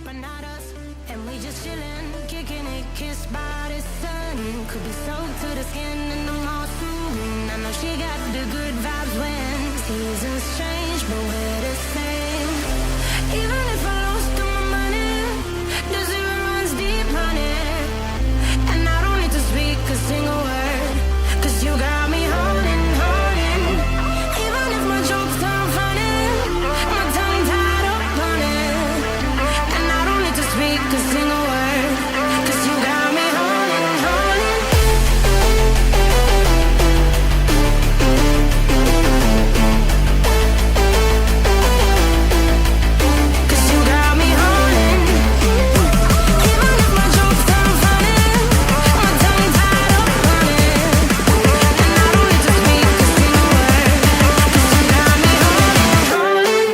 but not us. And we just chillin', kicking it, kissed by the sun. Could be soaked to the skin in the moss. I know she got the good vibes when seasons change, but we're the same. Even if I lost all my money, the zero runs deep, honey. And I don't need to speak a single word, 'cause you got me holding, holding. Even if my jokes sound funny, my tongue tied up on it. And I don't need to speak a single word, 'cause you got me holding, holding. 'Cause you got me holding. Even if my jokes sound funny, my tongue tied up on it. And I don't need to speak a single word, 'cause you got me holding, holding.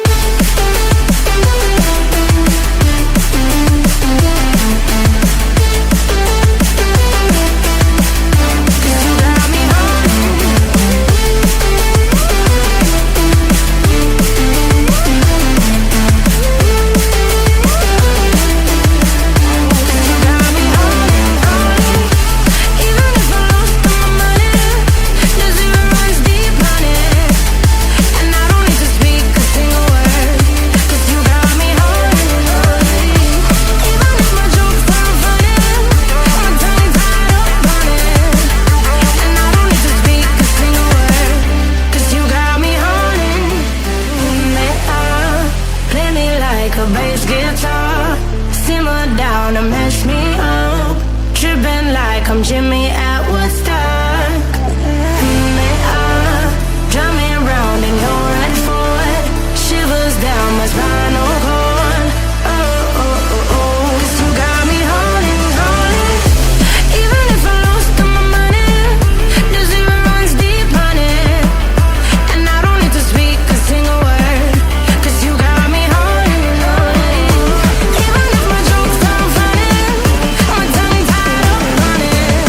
'Cause you got me holding. You got me holding, holding. Even if I lost all my money, the zero runs deep, honey. And I don't need to speak a single word, 'cause you got me holding, holding. Even if my jokes sound funny, my tongue tied up on it. And I don't need to speak a single word, 'cause you got me holding. Play me like a bass guitar, simmer down and mash me up, tripping like I'm Jimmy at Woodstock. Drum me round in your right foot, shivers down my spinal cord. Oh, oh, oh, oh. 'Cause you got me holding, holding. Even if I lost all my money, the zero runs deep, honey. And I don't need to speak a single word, 'cause you got me holding, holding. Even if my jokes sound funny, my tongue tied up on it.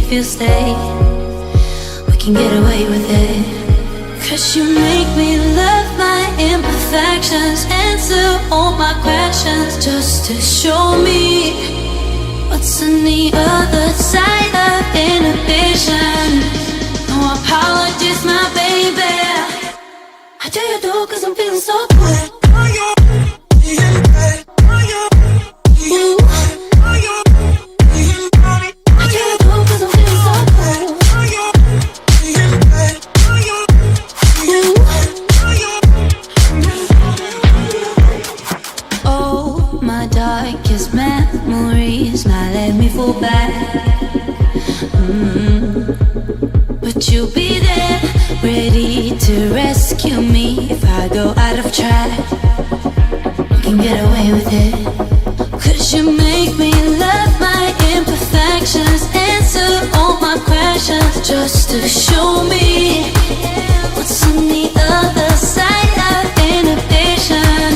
if you stay, we can get away with it. 'Cause you make me love my imperfections, answer all my questions, just to show me what's on the other side of inhibition. No apologies, my baby. I tell you though, 'cause I'm feeling so good. Darkest memories now let me fall back. But you'll be there, ready to rescue me if I go out of track. You can get away with it, 'cause you made just to show me what's on the other side of inhibition.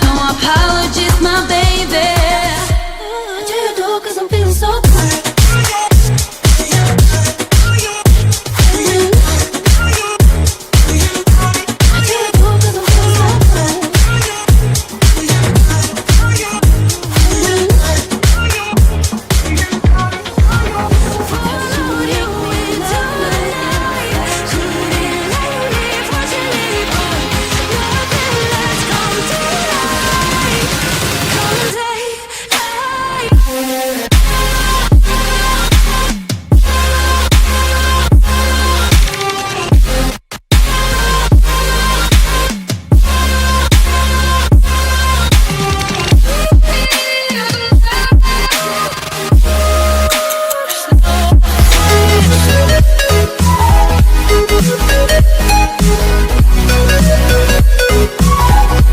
No apologies, my baby. I do you do 'cause I'm feeling so tired. We'll be right back.